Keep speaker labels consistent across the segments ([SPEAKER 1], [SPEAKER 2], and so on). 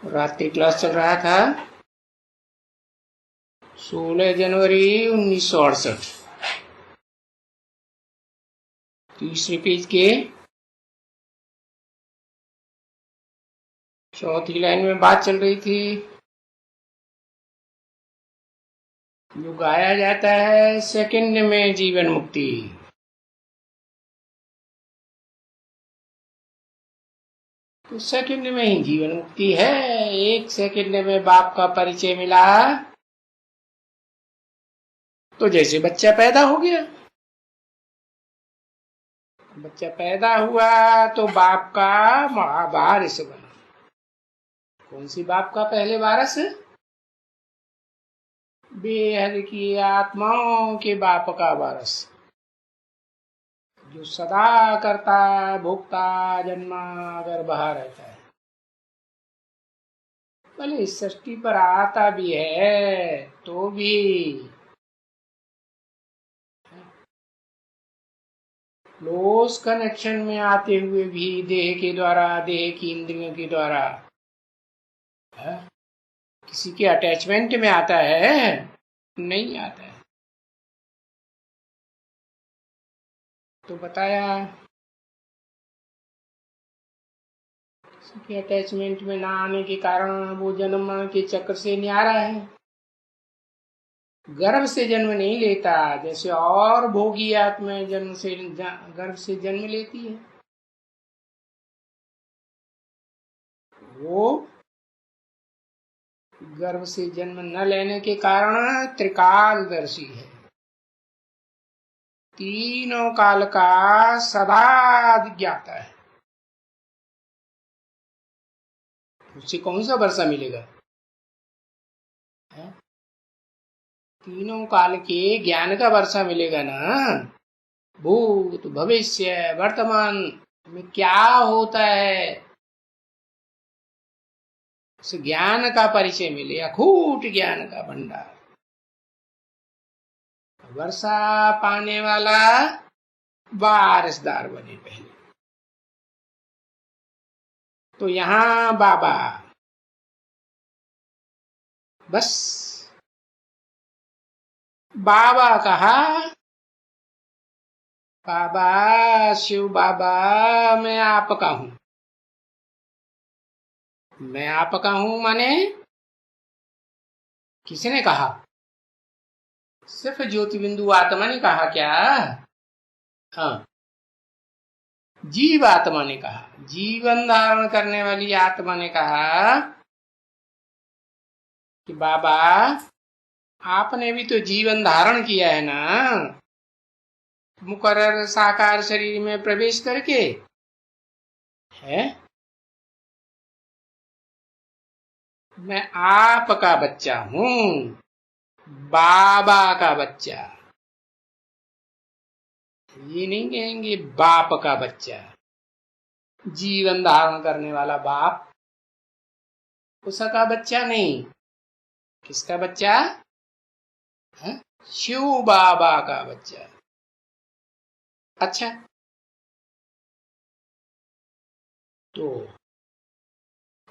[SPEAKER 1] रात्रि क्लास चल रहा था 16 जनवरी 1968। तीसरे पेज के चौथी लाइन में बात चल रही थी। जो गाया जाता है सेकंड में जीवन मुक्ति। तो सेकंड में ही जीवन मुक्ति है। एक सेकंड में बाप का परिचय मिला तो जैसे बच्चा पैदा हो गया। बच्चा पैदा हुआ तो बाप का वारिस बना। कौन सी बाप का पहले वारिस? बेहद की आत्माओं के बाप का वारिस, जो सदा करता भोगता जन्मा अगर बहा रहता है। भले इस सृष्टि पर आता भी है तो भी क्लोज कनेक्शन में आते हुए भी देह के द्वारा, देह की इंद्रियों के द्वारा किसी के अटैचमेंट में आता है? नहीं आता है। तो बताया किसी के अटैचमेंट में ना आने के कारण वो जन्म के चक्र से न्यारा है। गर्भ से जन्म नहीं लेता, जैसे और भोगी आत्मा जन्म से गर्भ से जन्म लेती है। वो गर्भ से जन्म न लेने के कारण त्रिकालदर्शी है। तीनों काल का सदा ज्ञाता है। उससे कौन सा वर्षा मिलेगा? तीनों काल के ज्ञान का वर्षा मिलेगा ना। भूत भविष्य वर्तमान में क्या होता है, उस ज्ञान का परिचय मिले। अखूट ज्ञान का भंडार। वर्षा पाने वाला वारिसदार बने पहले। तो यहां बाबा बस बाबा कहा, बाबा शिव बाबा मैं आपका हूं। मैं आपका हूं माने किसने कहा? सिर्फ ज्योति बिंदु आत्मा ने कहा क्या? हाँ, जीव आत्मा ने कहा। जीवन धारण करने वाली आत्मा ने कहा कि बाबा आपने भी तो जीवन धारण किया है ना, मुकर्रर साकार शरीर में प्रवेश करके है। मैं आपका बच्चा हूं, बाबा का बच्चा। ये नहीं कहेंगे बाप का बच्चा। जीवन धारण करने वाला बाप उसका बच्चा नहीं। किसका बच्चा है? शिव बाबा का बच्चा। अच्छा, तो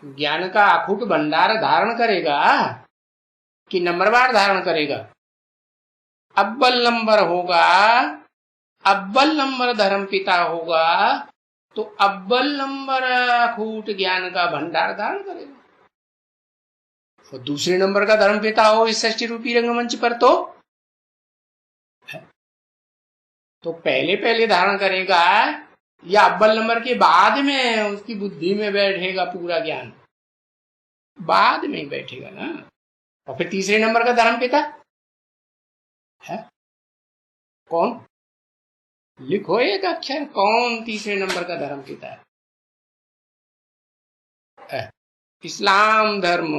[SPEAKER 1] ज्ञान का अखूट भंडार धारण करेगा कि नंबरवार धारण करेगा? अव्वल नंबर होगा, अव्वल नंबर धर्म पिता होगा तो अव्वल नंबर अखूट ज्ञान का भंडार धारण करेगा। और दूसरे नंबर का धर्म पिता हो इस सृष्टि रूपी रंगमंच पर तो पहले पहले धारण करेगा या अव्वल नंबर के बाद में उसकी बुद्धि में बैठेगा पूरा ज्ञान? बाद में बैठेगा ना। और फिर तीसरे नंबर का धर्म पिता है कौन? लिखो एक अक्षर, कौन तीसरे नंबर का धर्म पिता है? इस्लाम धर्म।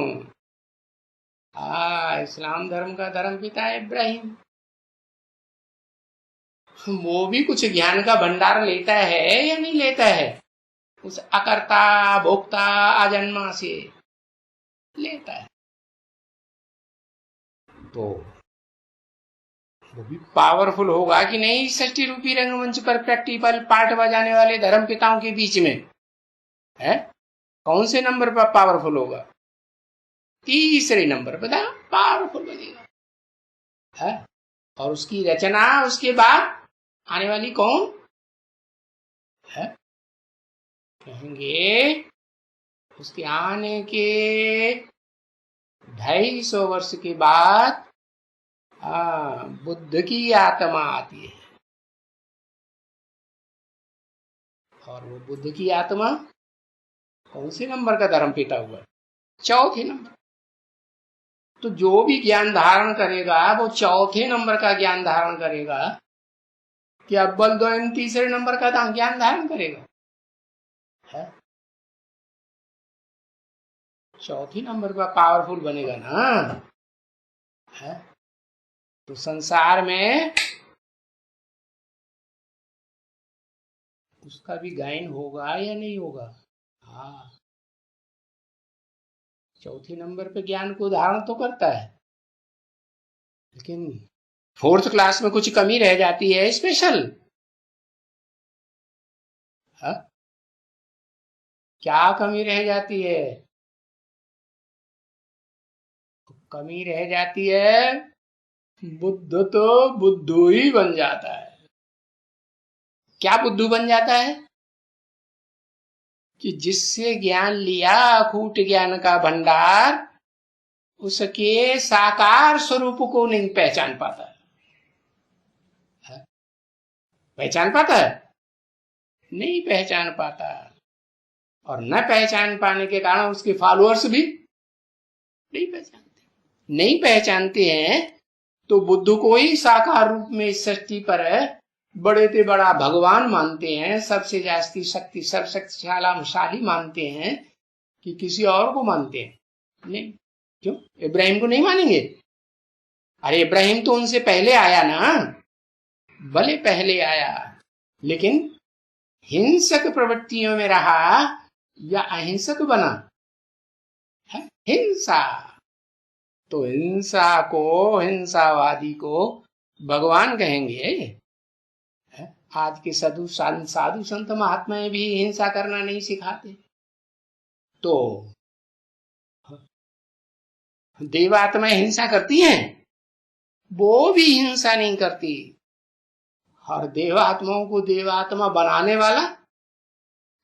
[SPEAKER 1] इस्लाम धर्म का धर्म पिता है इब्राहिम। वो भी कुछ ज्ञान का भंडार लेता है या नहीं लेता है? उस अकर्ता भोक्ता अजन्मा से लेता है। तो वो भी पावरफुल होगा कि नहीं सृष्टि रूपी रंगमंच पर प्रैक्टिकल पार्ट बजाने वाले धर्म पिताओं के बीच में है? कौन से नंबर पर पावरफुल होगा? तीसरे नंबर पर पावरफुल बनेगा है। और उसकी रचना उसके बाद आने वाली कौन है, कहेंगे उसके आने के 250 वर्ष के बाद बुद्ध की आत्मा आती है। और वो बुद्ध की आत्मा कौन से नंबर का धर्म पिता हुआ, चौथे नंबर। तो जो भी ज्ञान धारण करेगा वो चौथे नंबर का ज्ञान धारण करेगा कि अव्वल द्वयम तीसरे नंबर का ज्ञान धारण करेगा है? चौथे नंबर का पावरफुल बनेगा ना है? तो संसार में उसका भी गायन होगा या नहीं होगा। हाँ, चौथे नंबर पे ज्ञान को धारण तो करता है, लेकिन फोर्थ क्लास में कुछ कमी रह जाती है स्पेशल। हाँ, क्या कमी रह जाती है, कमी रह जाती है बुद्ध तो बुद्धू ही बन जाता है। क्या बुद्धू बन जाता है कि जिससे ज्ञान लिया अकूट ज्ञान का भंडार, उसके साकार स्वरूप को नहीं पहचान पाता है। पहचान पाता है, नहीं पहचान पाता। और न पहचान पाने के कारण उसके फॉलोअर्स भी नहीं पहचानते हैं। तो बुद्ध को ही साकार रूप में इस सृष्टि पर बड़े से बड़ा भगवान मानते हैं, सबसे जास्ती शक्ति सर्वशक्तिशाली मानते हैं कि किसी और को मानते हैं नहीं। क्यों इब्राहिम को नहीं मानेंगे? अरे इब्राहिम तो उनसे पहले आया ना, भले पहले आया, लेकिन हिंसक प्रवृत्तियों में रहा या अहिंसक बना है? हिंसा। तो हिंसा को, हिंसावादी को भगवान कहेंगे। आज के साधु संत महात्माएं भी हिंसा करना नहीं सिखाते। तो देवात्माएं हिंसा करती हैं, वो भी हिंसा नहीं करती। और देवात्माओं को देवात्मा बनाने वाला,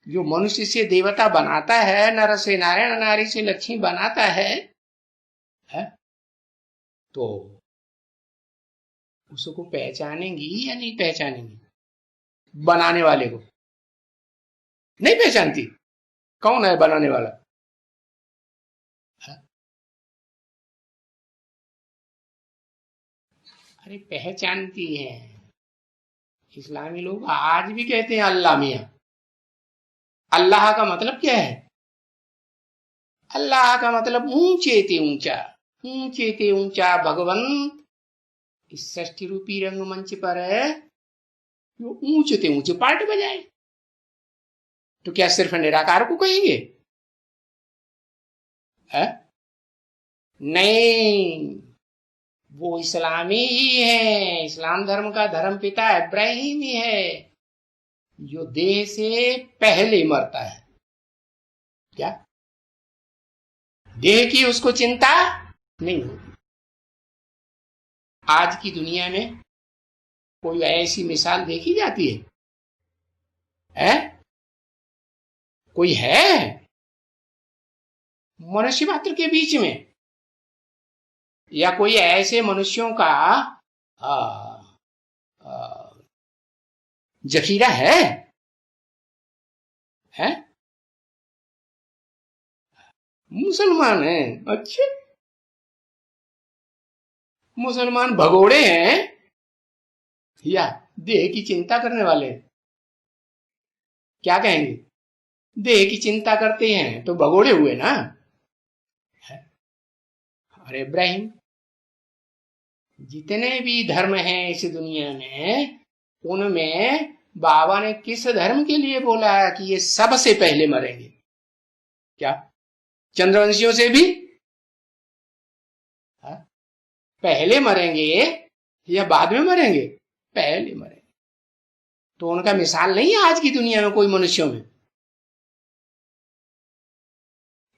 [SPEAKER 1] जो मनुष्य से देवता बनाता है, नर से नारायण, नारी से लक्ष्मी बनाता है, तो उसको पहचानेंगी या नहीं पहचानेंगी? बनाने वाले को नहीं पहचानती। कौन है बनाने वाला? अरे पहचानती है। इस्लामी लोग आज भी कहते हैं अल्लाह मियां। अल्लाह का मतलब क्या है? अल्लाह का मतलब ऊंचे ते ऊंचा, ऊंचे ते ऊंचा भगवंत इस सृष्टि रूपी रंगमंच पर है, जो ऊंचे ते ऊंचे पार्ट बजाए। तो क्या सिर्फ निराकार को कहेंगे? है? नहीं, वो इस्लामी ही है। इस्लाम धर्म का धर्म पिता इब्राहिम ही है, जो देह से पहले मरता है। क्या देह की उसको चिंता नहीं होती? आज की दुनिया में कोई ऐसी मिसाल देखी जाती है? कोई है मनुष्य मात्र के बीच में? या कोई ऐसे मनुष्यों का जखीरा है? मुसलमान है। अच्छा, मुसलमान भगोड़े हैं या देह की चिंता करने वाले? क्या कहेंगे? देह की चिंता करते हैं तो भगोड़े हुए ना। अरे इब्राहिम, जितने भी धर्म हैं इस दुनिया में, उनमें बाबा ने किस धर्म के लिए बोला है कि ये सबसे पहले मरेंगे? क्या चंद्रवंशियों से भी पहले मरेंगे या बाद में मरेंगे? पहले मरेंगे। तो उनका मिसाल नहीं है आज की दुनिया में कोई मनुष्यों में।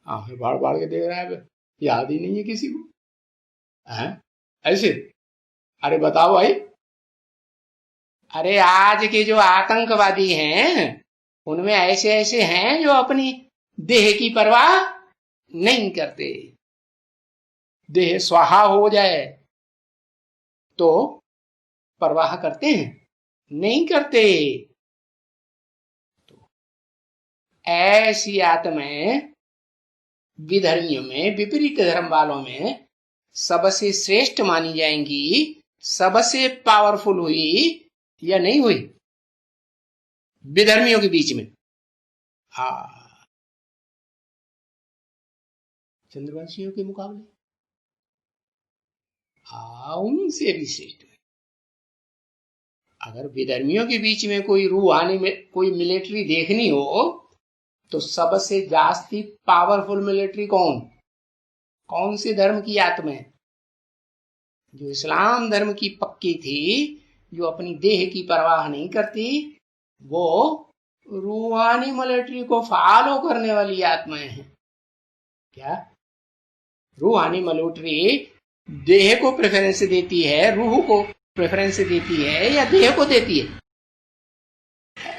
[SPEAKER 1] बाढ़ बाढ़ के देख रहा है याद ही नहीं है किसी को, है ऐसे। अरे बताओ भाई, अरे आज के जो आतंकवादी हैं उनमें ऐसे ऐसे हैं जो अपनी देह की परवाह नहीं करते। देह स्वाहा हो जाए तो परवाह करते हैं? नहीं करते। तो ऐसी आत्माएं विधर्मियों में, विपरीत धर्म वालों में सबसे श्रेष्ठ मानी जाएंगी, सबसे पावरफुल हुई या नहीं हुई विधर्मियों के बीच में? हाँ, चंद्रवंशियों के मुकाबले हाँ, उनसे भी श्रेष्ठ। अगर विधर्मियों के बीच में कोई रूहानी में कोई मिलिट्री देखनी हो तो सबसे जास्ती पावरफुल मिलिट्री कौन से धर्म की आत्मा है? जो इस्लाम धर्म की पक्की थी, जो अपनी देह की परवाह नहीं करती, वो रूहानी मिलिट्री को फॉलो करने वाली आत्माएं हैं। क्या रूहानी मिलिट्री देह को प्रेफरेंस देती है, रूह को प्रेफरेंस देती है, या देह को देती है?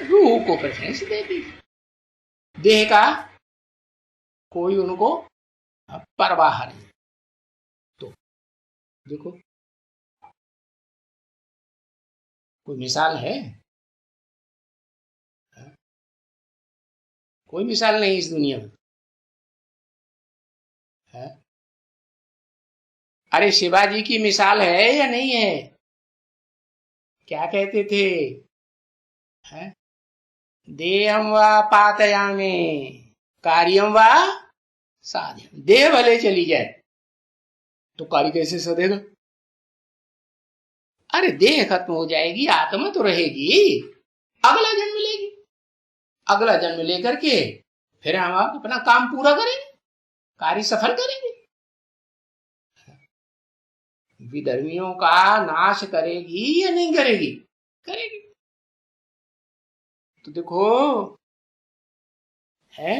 [SPEAKER 1] रूह को प्रेफरेंस देती है। देह का कोई उनको परवाह नहीं। तो देखो, कोई मिसाल है? कोई मिसाल नहीं इस दुनिया में है। अरे शिवाजी की मिसाल है या नहीं है? क्या कहते थे? है देहम व पातयामे कार्यम व साध्यम। देह भले चली जाए तो कार्य कैसे सधेगा? अरे देह खत्म हो जाएगी, आत्मा तो रहेगी, अगला जन्म लेगी। अगला जन्म लेकर के फिर हम अपना काम पूरा करेंगे, कार्य सफल करेंगे। विधर्मियों का नाश करेगी या नहीं करेगी? करेगी। तो देखो, है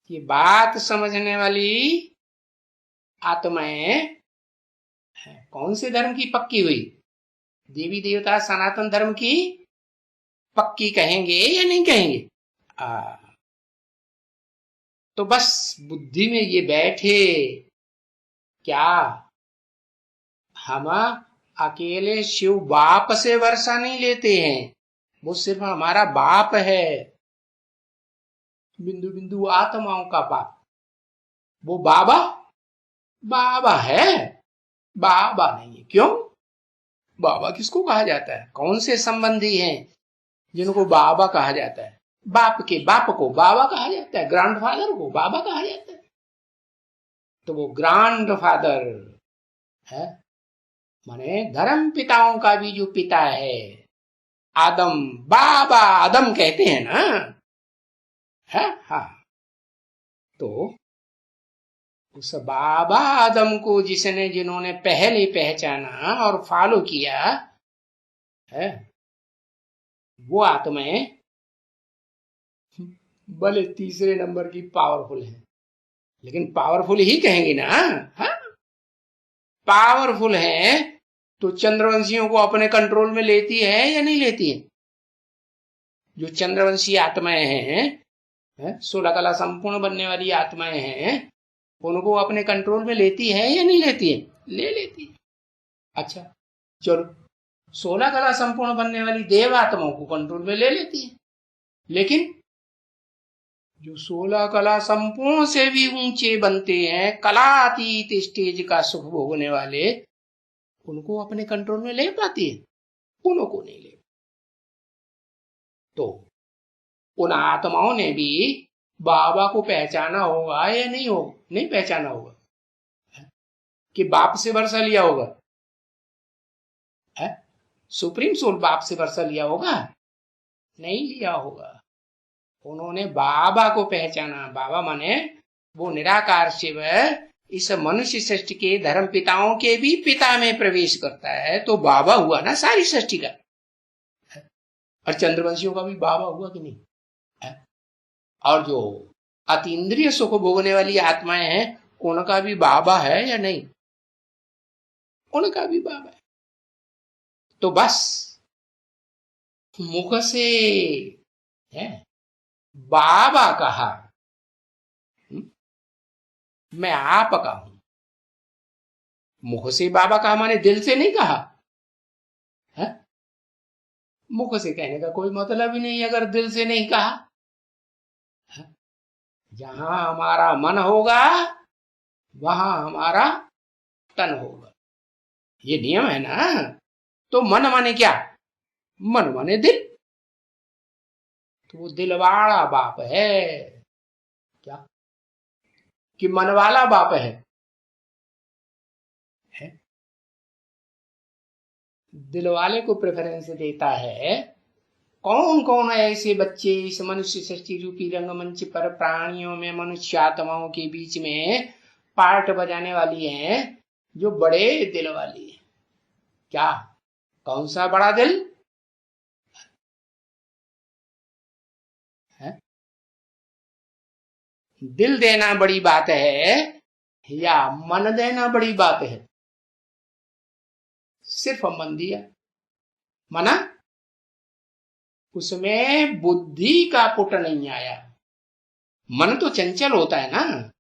[SPEAKER 1] ये बात समझने वाली आत्माएं कौन से धर्म की पक्की हुई? देवी देवता सनातन धर्म की पक्की कहेंगे या नहीं कहेंगे? तो बस बुद्धि में ये बैठे, क्या हम अकेले शिव बाप से वर्षा नहीं लेते हैं, वो सिर्फ हमारा बाप है, बिंदु बिंदु आत्माओं का बाप। वो बाबा है, बाबा नहीं है। क्यों? बाबा किसको कहा जाता है? कौन से संबंधी हैं जिनको बाबा कहा जाता है? बाप के बाप को बाबा कहा जाता है, ग्रैंडफादर को बाबा कहा जाता है। तो वो ग्रैंडफादर है, माने धर्म पिताओं का भी जो पिता है, आदम, बाबा आदम कहते हैं ना, है? हाँ, तो उस बाबा आदम को जिन्होंने पहले पहचाना और फॉलो किया है, वो आत्माएं भले तीसरे नंबर की पावरफुल है, लेकिन पावरफुल ही कहेंगे ना। हाँ, पावरफुल है तो चंद्रवंशियों को अपने कंट्रोल में लेती है या नहीं लेती है? जो चंद्रवंशी आत्माएं हैं, 16 कला संपूर्ण बनने वाली आत्माएं हैं, उनको अपने कंट्रोल में लेती है या नहीं लेती है? ले लेती है। अच्छा चलो, 16 कला संपूर्ण बनने वाली देव आत्माओं को कंट्रोल में ले लेती है, लेकिन जो 16 कला संपूर्ण से भी ऊंचे बनते हैं, कलातीत स्टेज का सुख भोगने वाले, उनको अपने कंट्रोल में ले पाती है? उनको नहीं ले। तो उन आत्माओं ने भी बाबा को पहचाना होगा या नहीं होगा? नहीं पहचाना होगा कि बाप से वर्षा लिया होगा, है? सुप्रीम सोल बाप से वर्षा लिया होगा? नहीं लिया होगा। उन्होंने बाबा को पहचाना। बाबा माने वो निराकार शिव इस मनुष्य सृष्टि के धर्म पिताओं के भी पिता में प्रवेश करता है, तो बाबा हुआ ना सारी सृष्टि का। और चंद्रवंशियों का भी बाबा हुआ कि नहीं? और जो अतीन्द्रिय सुख भोगने वाली आत्माएं हैं, उनका भी बाबा है या नहीं? उनका भी बाबा है। तो बस मुख से है बाबा कहा, मैं आपका हूं। मुख से बाबा कहा माने दिल से नहीं कहा है? मुख से कहने का कोई मतलब ही नहीं अगर दिल से नहीं कहा है? जहां हमारा मन होगा वहां हमारा तन होगा, ये नियम है ना। तो मन माने क्या? मन माने दिल। तो वो दिल वाला बाप है क्या कि मन वाला बाप है? दिल वाले को प्रेफरेंस देता है। कौन कौन ऐसे बच्चे इस मनुष्य सृष्टि रूपी रंगमंच पर प्राणियों में मनुष्य आत्माओं के बीच में पार्ट बजाने वाली हैं जो बड़े दिल वाली है? क्या? कौन सा बड़ा दिल है? दिल देना बड़ी बात है या मन देना बड़ी बात है? सिर्फ मन दिया, मना उसमें बुद्धि का पुट नहीं आया। मन तो चंचल होता है ना,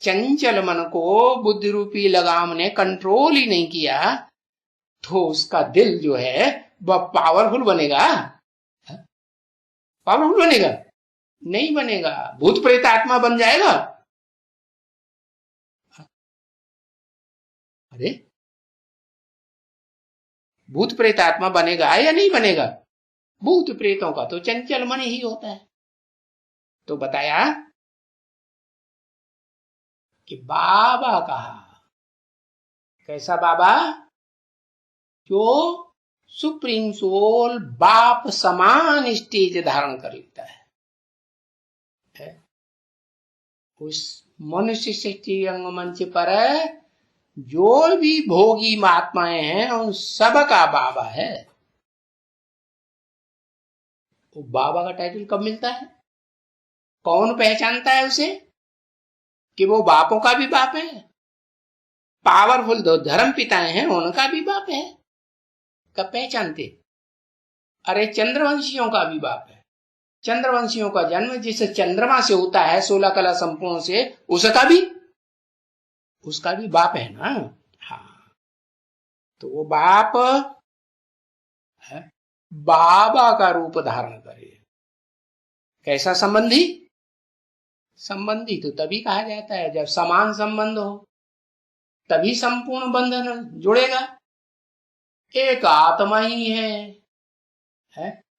[SPEAKER 1] चंचल मन को बुद्धि रूपी लगाम ने कंट्रोल ही नहीं किया तो उसका दिल जो है वह पावरफुल बनेगा? पावरफुल बनेगा? नहीं बनेगा। भूत प्रेत आत्मा बन जाएगा? अरे भूत प्रेत आत्मा बनेगा या नहीं बनेगा? भूत प्रेतों का तो चंचल मन ही होता है। तो बताया कि बाबा कहा। कैसा बाबा? जो सुप्रीम सोल बाप समान स्टेज धारण कर लेता है। उस मनुष्य सृष्टि रंगमंच पर जो भी भोगी महात्माएं हैं उन सब का बाबा है। वो बाबा का टाइटल कब मिलता है? कौन पहचानता है उसे कि वो बापों का भी बाप है? पावरफुल दो धर्म पिताएं हैं उनका भी बाप है। कब पहचानते? अरे चंद्रवंशियों का भी बाप है। चंद्रवंशियों का जन्म जिस चंद्रमा से होता है 16 कला संपूर्ण से, उसका भी बाप है ना। हाँ, तो वो बाप है, बाबा का रूप धारण करे। कैसा संबंधी? संबंधी तो तभी कहा जाता है जब समान संबंध हो, तभी संपूर्ण बंधन जुड़ेगा। एक आत्मा ही है?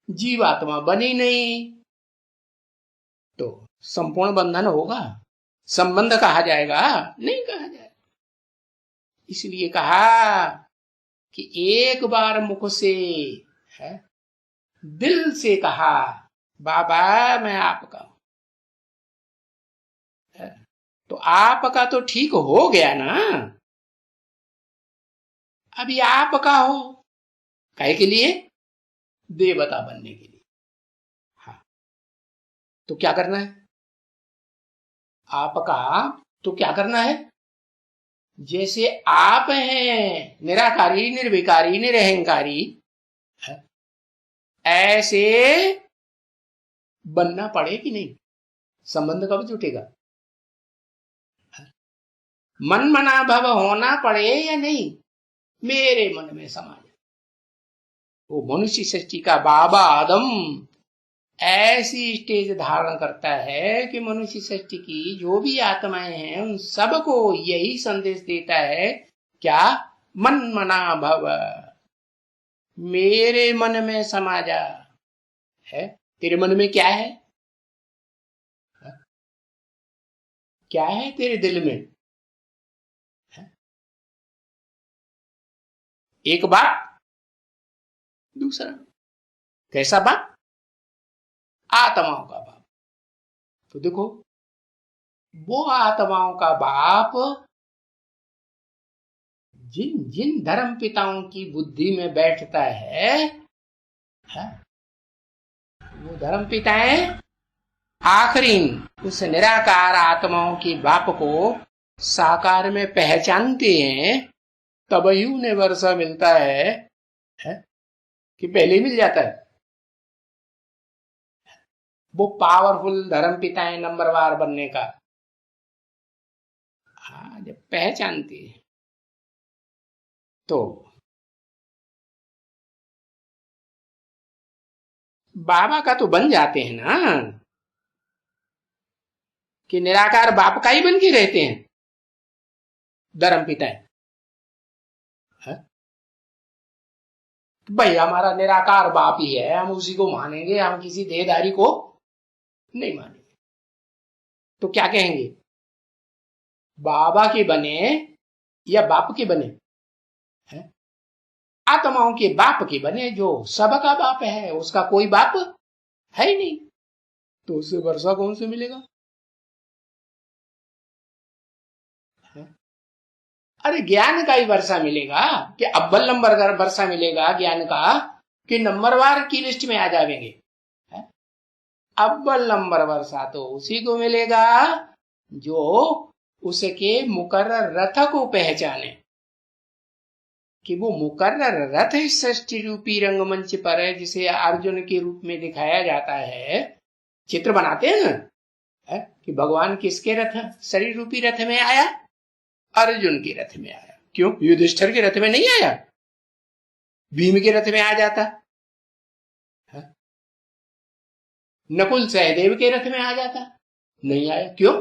[SPEAKER 1] जीवात्मा बनी नहीं तो संपूर्ण बंधन होगा? संबंध कहा जाएगा? नहीं कहा जाएगा। इसलिए कहा कि एक बार मुख से है, दिल से कहा बाबा मैं आपका हूं। तो आपका तो ठीक हो गया ना। अभी आपका हो काहे के लिए? देवता बनने के लिए। हाँ, तो क्या करना है? आपका तो क्या करना है? जैसे आप हैं निराकारी निर्विकारी निरहंकारी, ऐसे बनना पड़े कि नहीं? संबंध कब जुटेगा? मन मना भव होना पड़े या नहीं? मेरे मन में समा जाए। वो मनुष्य सृष्टि का बाबा आदम ऐसी स्टेज धारण करता है कि मनुष्य सृष्टि की जो भी आत्माएं हैं उन सबको यही संदेश देता है। क्या? मन मना भव, मेरे मन में समा जा। है तेरे मन में क्या है? क्या है तेरे दिल में? एक बाप, दूसरा कैसा बाप? आत्माओं का बाप। तो देखो वो आत्माओं का बाप जिन जिन धर्म पिताओं की बुद्धि में बैठता है वो धर्म पिताएं आखिरी उस निराकार आत्माओं की बाप को साकार में पहचानते हैं, तब ही उन्हें वर्षा मिलता है कि पहले ही मिल जाता है। वो पावरफुल धर्म पिता है नंबरवार बनने का। हाँ, जब पहचानते हैं तो बाबा का तो बन जाते हैं ना, कि निराकार बाप का ही बन के रहते हैं धर्म पिता है। भाई हमारा निराकार बाप ही है, हम उसी को मानेंगे, हम किसी देहधारी को नहीं मानेंगे। तो क्या कहेंगे, बाबा के बने या बाप के बने है? आत्माओं के बाप के बने, जो सबका बाप है, उसका कोई बाप है ही नहीं, तो उससे वर्षा कौन से मिलेगा? अरे ज्ञान का ही वर्षा मिलेगा कि अव्वल नंबर का वर्षा मिलेगा ज्ञान का, कि नंबरवार की लिस्ट में आ जाएंगे। अव्वल नंबर वर्षा तो उसी को मिलेगा जो उसके मुकर्रर रथ को पहचाने, कि वो मुकर्रर रथ इस सृष्टि रूपी रंगमंच पर है, जिसे अर्जुन के रूप में दिखाया जाता है। चित्र बनाते हैं ना, कि भगवान किसके रथ, शरीर रूपी रथ में आया? अर्जुन के रथ में आया। क्यों? युधिष्ठिर के रथ में नहीं आया, भीम के रथ में आ जाता, नकुल सहदेव के रथ में आ जाता, नहीं आया। क्यों?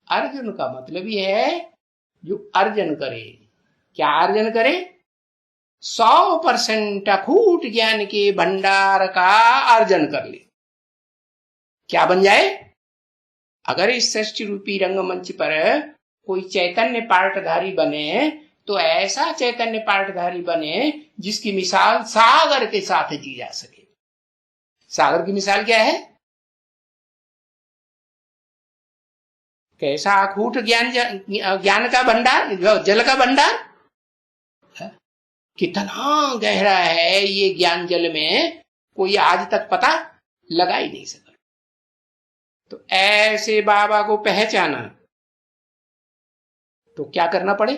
[SPEAKER 1] अर्जुन का मतलब यह है जो अर्जन करे। क्या अर्जन करे? 100% अखूट ज्ञान के भंडार का अर्जन कर ले। क्या बन जाए? अगर इस सृष्टि रूपी रंगमंच पर कोई चैतन्य पार्टधारी बने, तो ऐसा चैतन्य पार्टधारी बने जिसकी मिसाल सागर के साथ जी जा सके। सागर की मिसाल क्या है? कैसा अखूट ज्ञान का भंडार, जल का भंडार, कितना गहरा है ये ज्ञान जल में, कोई आज तक पता लगा ही नहीं सका। तो ऐसे बाबा को पहचाना तो क्या करना पड़े?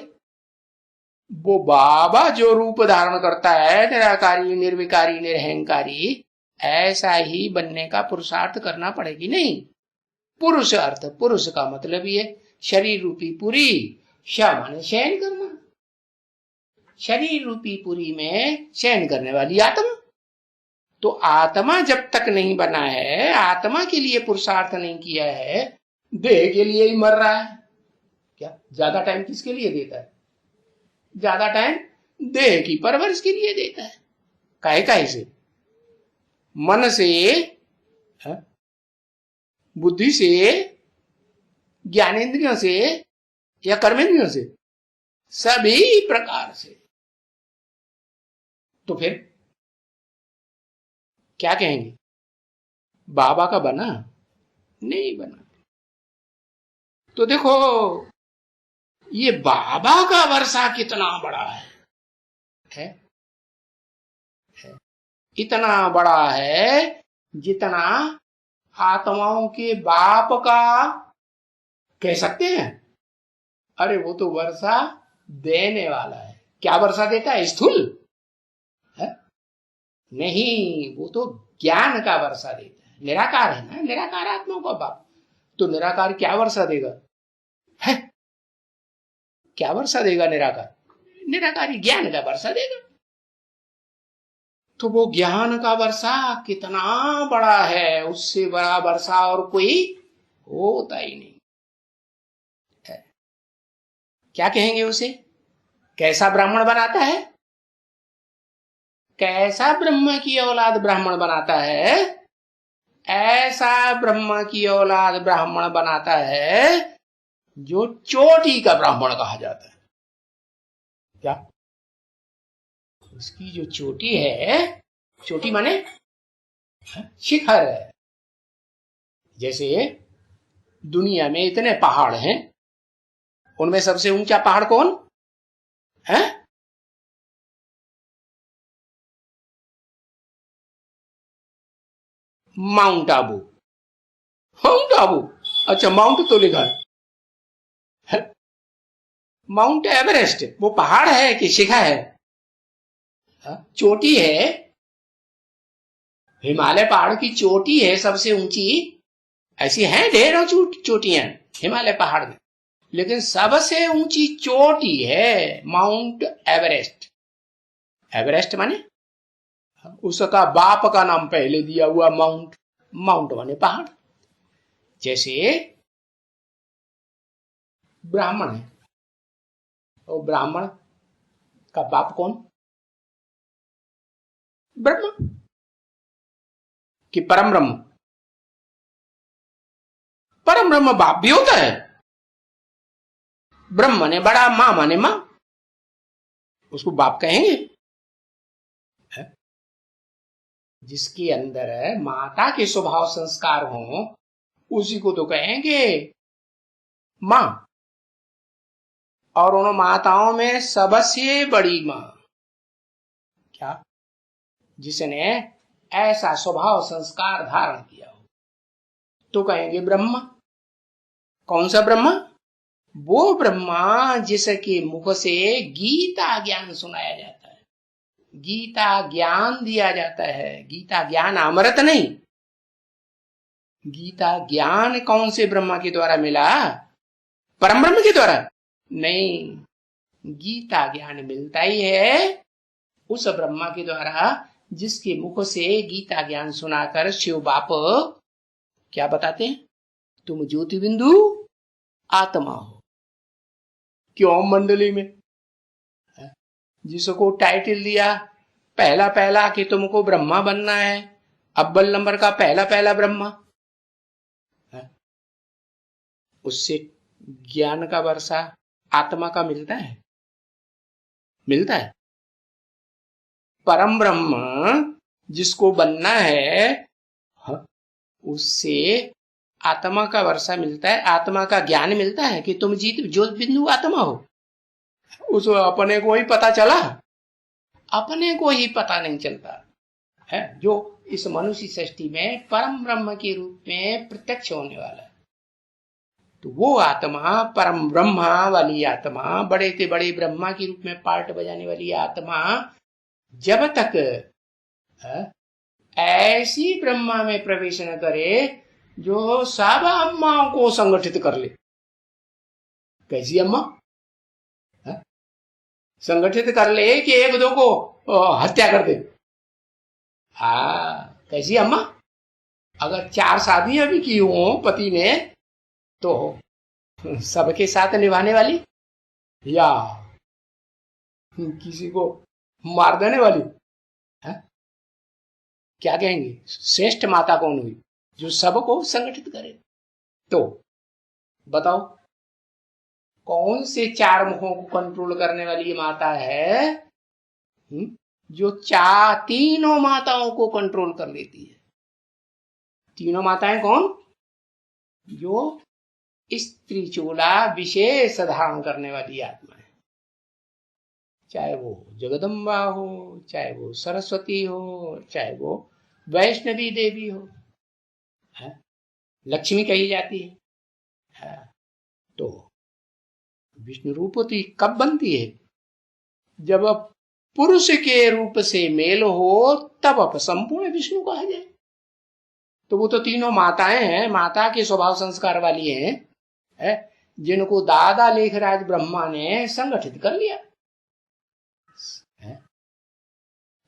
[SPEAKER 1] वो बाबा जो रूप धारण करता है, निराकारी निर्विकारी निरहंकारी, ऐसा ही बनने का पुरुषार्थ करना पड़ेगी। नहीं, पुरुष अर्थ, पुरुष का मतलब ये शरीर रूपी पुरी, श माने शयन करना, शरीर रूपी पुरी में शयन करने वाली आत्मा। तो आत्मा जब तक नहीं बना है, आत्मा के लिए पुरुषार्थ नहीं किया है, देह के लिए ही मर रहा है। क्या ज्यादा टाइम किसके लिए देता है? ज्यादा टाइम देह की परवरिश के लिए देता है। काहे से? मन से, बुद्धि से, ज्ञानेंद्रियों से या कर्मेंद्रियों से, सभी प्रकार से। तो फिर क्या कहेंगे? बाबा का बना? नहीं बना। तो देखो ये बाबा का वर्षा कितना बड़ा है? इतना बड़ा है जितना आत्माओं के बाप का कह सकते हैं। अरे वो तो वर्षा देने वाला है। क्या वर्षा देता है? स्थूल है? नहीं, वो तो ज्ञान का वर्षा देता है। निराकार है ना, निराकार आत्माओं का बाप, तो निराकार क्या वर्षा देगा? है क्या वर्षा देगा निराकार? निराकारी ज्ञान का वर्षा देगा। तो वो ज्ञान का वर्षा कितना बड़ा है, उससे बड़ा वर्षा और कोई होता ही नहीं है। क्या कहेंगे उसे? कैसा ब्राह्मण बनाता है? कैसा ब्रह्म की औलाद ब्राह्मण बनाता है? ऐसा ब्रह्म की औलाद ब्राह्मण बनाता है जो चोटी का ब्राह्मण कहा जाता है। क्या? उसकी जो चोटी है, चोटी माने शिखर है। जैसे दुनिया में इतने पहाड़ हैं, उनमें सबसे ऊंचा पहाड़ कौन है? माउंट आबू। बाबू? अच्छा, माउंट तो लिखा है। माउंट एवरेस्ट वो पहाड़ है कि शिखा है? चोटी है। हिमालय पहाड़ की चोटी है सबसे ऊंची। ऐसी हैं ढेरों चोटियां हिमालय पहाड़ में, लेकिन सबसे ऊंची चोटी है माउंट एवरेस्ट। एवरेस्ट माने उसका बाप का नाम पहले दिया हुआ माउंट। माउंट माने पहाड़। जैसे ब्राह्मण है, और ब्राह्मण का बाप कौन? ब्रह्म कि परम ब्रह्म? परम ब्रह्म बाप भी होता है। ब्रह्म माने बड़ा, मां माने मां, उसको बाप कहेंगे? जिसके अंदर माता के स्वभाव संस्कार हों उसी को तो कहेंगे मां। और उन माताओं में सबसे बड़ी मां क्या? जिसने ऐसा स्वभाव संस्कार धारण किया हो तो कहेंगे ब्रह्मा। कौन सा ब्रह्मा? वो ब्रह्मा जिसके मुख से गीता ज्ञान सुनाया जाता है, गीता ज्ञान दिया जाता है। गीता ज्ञान अमृत नहीं। गीता ज्ञान कौन से ब्रह्मा के द्वारा मिला? परम ब्रह्म के द्वारा नहीं। गीता ज्ञान मिलता ही है उस ब्रह्मा के द्वारा जिसके मुख से गीता ज्ञान सुनाकर शिव बाप क्या बताते हैं? तुम ज्योति बिंदु आत्मा हो। क्यों मंडली में जिसको टाइटल दिया पहला पहला कि तुमको ब्रह्मा बनना है, अव्वल नंबर का पहला पहला ब्रह्मा, उससे ज्ञान का वर्षा आत्मा का मिलता है? मिलता है। परम ब्रह्म जिसको बनना है उससे आत्मा का वर्षा मिलता है, आत्मा का ज्ञान मिलता है कि तुम जीत जो बिंदु आत्मा हो। उसको अपने को ही पता चला? अपने को ही पता नहीं चलता है। जो इस मनुष्य सृष्टि में परम ब्रह्म के रूप में प्रत्यक्ष होने वाला है, तो वो आत्मा परम ब्रह्मा वाली आत्मा, बड़े से बड़े ब्रह्मा के रूप में पार्ट बजाने वाली आत्मा जब तक ऐसी ब्रह्मा में प्रवेश न करे जो सब अम्माओं को संगठित कर ले। कैसी अम्मा? संगठित कर ले कि एक दो को हत्या कर दे। कैसी अम्मा? अगर 4 शादियां भी की हो पति ने तो सबके साथ निभाने वाली, या किसी को मार देने वाली है? क्या कहेंगे? श्रेष्ठ माता कौन हुई? जो सबको संगठित करे। तो बताओ कौन से 4 मुखों को कंट्रोल करने वाली माता है जो तीनों माताओं को कंट्रोल कर लेती है? तीनों माताएं कौन? जो स्त्री चूला विशेष धारण करने वाली आत्मा है। चाहे वो जगदम्बा हो, चाहे वो सरस्वती हो, चाहे वो वैष्णवी देवी हो, लक्ष्मी कही जाती है। तो विष्णु रूपवती कब बनती है? जब पुरुष के रूप से मेल हो तब अब संपूर्ण विष्णु कहा जाए। तो वो तो तीनों माताएं हैं, माता के स्वभाव संस्कार वाली हैं, जिनको दादा लेखराज ब्रह्मा ने संगठित कर लिया।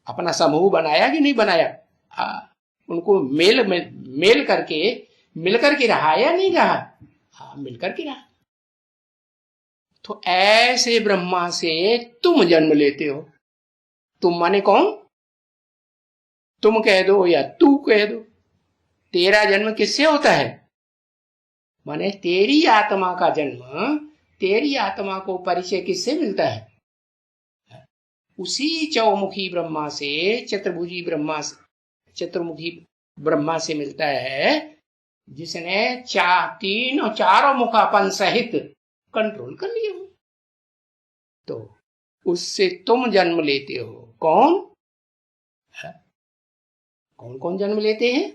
[SPEAKER 1] अपना समूह बनाया कि नहीं बनाया? उनको मेल करके मिलकर के रहा या नहीं रहा? मिलकर के रहा। तो ऐसे ब्रह्मा से तुम जन्म लेते हो। तुम माने कौन? तुम कह दो या तू कह दो। तेरा जन्म किससे होता है? माने तेरी आत्मा का जन्म, तेरी आत्मा को परिचय किससे मिलता है? उसी चौमुखी ब्रह्मा से, चतुर्मुखी ब्रह्मा से मिलता है जिसने चारों मुखापन सहित कंट्रोल कर लिया हो। तो उससे तुम जन्म लेते हो। कौन कौन जन्म लेते हैं?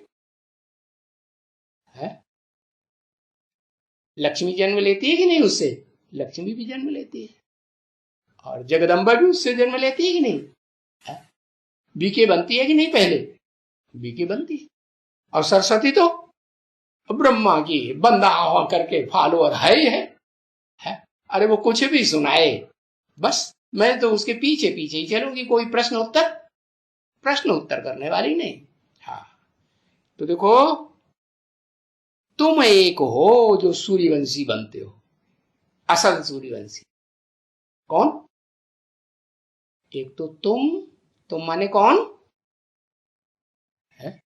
[SPEAKER 1] लक्ष्मी जन्म लेती है कि नहीं उससे? लक्ष्मी भी जन्म लेती है। और जगदम्बा भी उससे जन्म लेती है कि नहीं? बीके बनती है कि नहीं? पहले बीके बनती है। और सरस्वती तो ब्रह्मा की बंदा करके फॉलोअर है ही है। अरे वो कुछ भी सुनाए, बस मैं तो उसके पीछे पीछे ही चलूंगी, कोई प्रश्न उत्तर करने वाली नहीं। हाँ, तो देखो, तुम एक हो जो सूर्यवंशी बनते हो, असल सूर्यवंशी। कौन? एक तो तुम माने कौन है?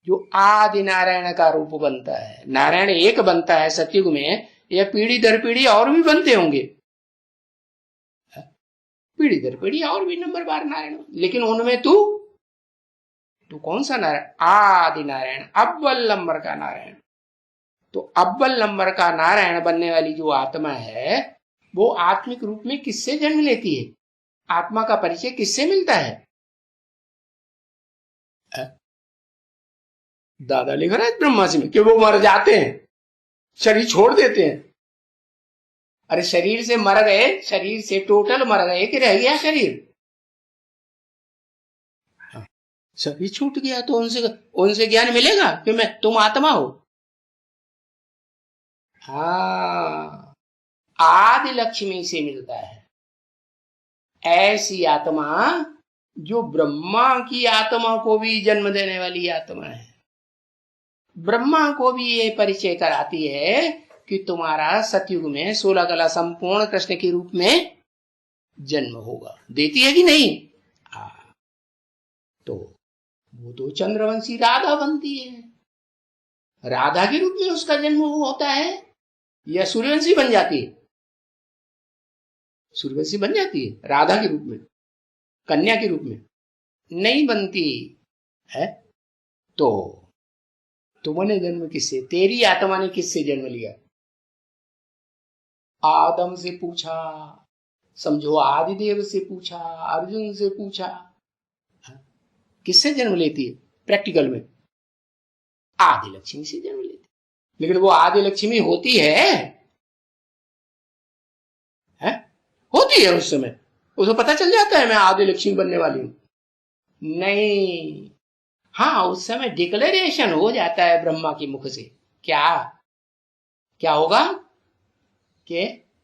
[SPEAKER 1] जो आदि नारायण का रूप बनता है। नारायण एक बनता है सतयुग में, या पीढ़ी दर पीढ़ी और भी बनते होंगे? पीढ़ी दर पीढ़ी और भी नंबर बार नारायण, लेकिन उनमें तू कौन सा नारायण? आदि नारायण, अव्वल नंबर का नारायण। तो अव्वल नंबर का नारायण बनने वाली जो आत्मा है, वो आत्मिक रूप में किससे जन्म लेती है? आत्मा का परिचय किससे मिलता है? दादा लिख रहा है ब्रह्मा जी में कि वो मर जाते हैं, शरीर छोड़ देते हैं। अरे शरीर से मर गए, शरीर से टोटल मर गए कि रह गया शरीर? शरीर छूट गया तो उनसे ज्ञान मिलेगा कि तुम आत्मा हो। हाँ, आदि लक्ष्मी से मिलता है। ऐसी आत्मा जो ब्रह्मा की आत्मा को भी जन्म देने वाली आत्मा है। ब्रह्मा को भी ये परिचय कराती है कि तुम्हारा सतयुग में 16 कला संपूर्ण कृष्ण के रूप में जन्म होगा। देती है कि नहीं? तो वो तो चंद्रवंशी राधा बनती है। राधा के रूप में उसका जन्म होता है, या सूर्यवंशी बन जाती है? सूर्यवंशी बन जाती है राधा के रूप में, कन्या के रूप में नहीं बनती है। तो तुमने जन्म किससे? तेरी आत्मा ने किससे जन्म लिया? आदम से पूछा, समझो आदिदेव से पूछा, अर्जुन से पूछा। किससे जन्म लेती है प्रैक्टिकल में? आदि लक्ष्मी से जन्म लेती है। लेकिन वो आदि लक्ष्मी होती है? होती है उस समय उसको पता चल जाता है मैं आदि लक्ष्मी बनने वाली हूं? नहीं। हाँ, उस समय डिक्लेरेशन हो जाता है ब्रह्मा के मुख से। क्या होगा कि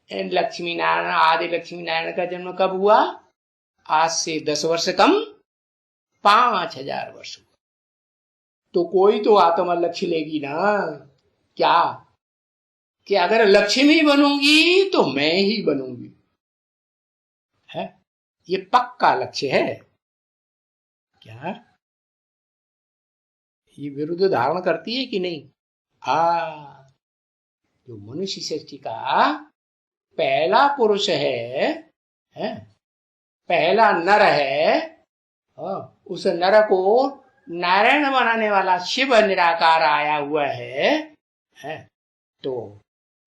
[SPEAKER 1] लक्ष्मी नारायण, आदि लक्ष्मी नारायण का जन्म कब हुआ? आज से 10 वर्ष कम 5000 वर्ष। तो कोई तो आत्मा लक्ष्य लेगी ना, क्या कि अगर लक्ष्मी बनूंगी तो मैं ही बनूंगी, है? ये पक्का लक्ष्य है क्या? ये विरुद्ध धारण करती है कि नहीं? जो मनुष्य सृष्टि का पहला पुरुष है? पहला नर है। उस नर को नारायण बनाने वाला शिव निराकार आया हुआ है? तो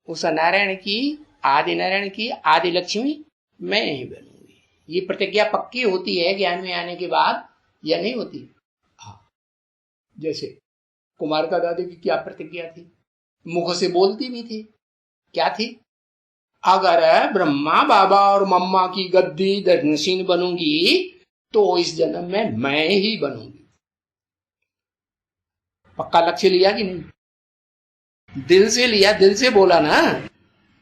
[SPEAKER 1] उस नारायण की, आदि नारायण की आदि लक्ष्मी मैं ही बनूंगी। ये प्रतिज्ञा पक्की होती है ज्ञान में आने के बाद, या नहीं होती? हाँ, जैसे कुमार का दादी की क्या प्रतिज्ञा थी, मुख से बोलती भी थी, क्या थी? अगर ब्रह्मा बाबा और मम्मा की गद्दी नशीन बनूंगी तो इस जन्म में मैं ही बनूंगी। पक्का लक्ष्य लिया कि नहीं? दिल से लिया, दिल से बोला ना,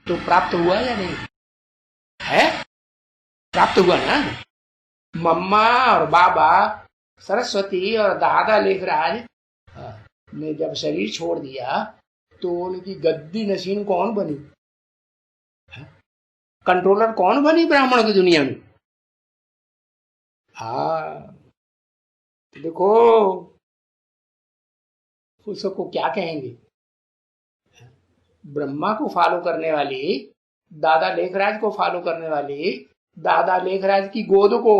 [SPEAKER 1] तो प्राप्त हुआ या नहीं? है? प्राप्त हुआ ना। मम्मा और बाबा, सरस्वती और दादा लेखराज ने जब शरीर छोड़ दिया तो उनकी गद्दी नशीन कौन बनी? कंट्रोलर कौन बनी ब्राह्मण की दुनिया में? देखो उसको क्या कहेंगे? ब्रह्मा को फॉलो करने वाली, दादा लेखराज को फॉलो करने वाली, दादा लेखराज की गोद को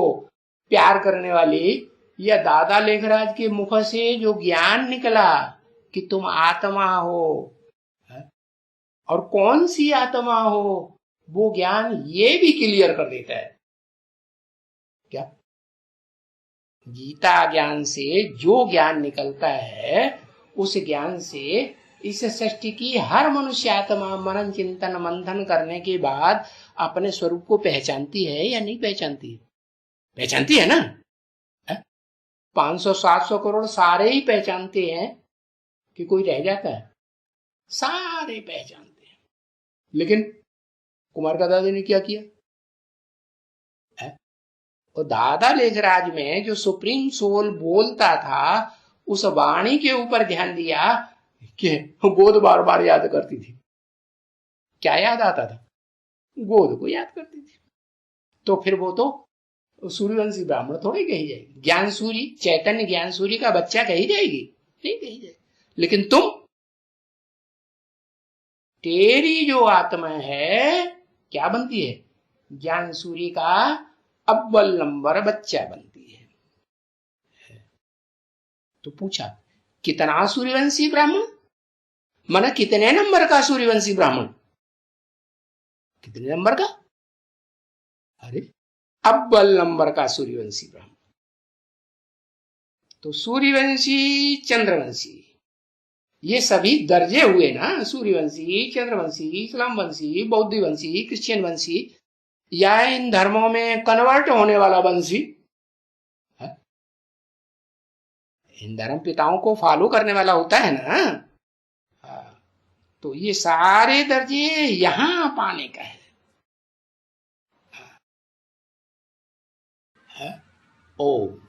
[SPEAKER 1] प्यार करने वाली, या दादा लेखराज के मुख से जो ज्ञान निकला कि तुम आत्मा हो, और कौन सी आत्मा हो, वो ज्ञान ये भी क्लियर कर देता है। क्या? गीता ज्ञान से जो ज्ञान निकलता है, उस ज्ञान से इस सृष्टि की हर मनुष्य आत्मा मनन चिंतन मंथन करने के बाद अपने स्वरूप को पहचानती है या नहीं पहचानती है? पहचानती है ना? 500-700 करोड़ सारे ही पहचानते हैं कि कोई रह जाता है? सारे पहचानते हैं। लेकिन कुमार का दादा ने क्या किया है? और दादा लेखराज में जो सुप्रीम सोल बोलता था, उस वाणी के ऊपर ध्यान दिया कि गोद बार बार याद करती थी। क्या याद आता था? गोद को याद करती थी। तो फिर वो तो सूर्यवंशी ब्राह्मण थोड़ी कही जाएगी। ज्ञान सूरी, चैतन्य ज्ञान सूरी का बच्चा कही जाएगी? नहीं कही जाएगी। लेकिन तुम, तेरी जो आत्मा है क्या बनती है? ज्ञान सूरी का अव्वल नंबर बच्चा बनती है। तो पूछा कितना सूर्यवंशी ब्राह्मण, माना कितने नंबर का सूर्यवंशी ब्राह्मण? कितने नंबर का? अरे अव्वल नंबर का सूर्यवंशी ब्राह्मण। तो सूर्यवंशी, चंद्रवंशी, ये सभी दर्जे हुए ना। सूर्यवंशी, चंद्रवंशी, इस्लाम वंशी, बौद्ध वंशी, क्रिश्चियन वंशी, या इन धर्मों में कन्वर्ट होने वाला वंशी, इन धर्म पिताओं को फॉलो करने वाला होता है ना। तो ये सारे दर्जे यहां पाने का है। ओम।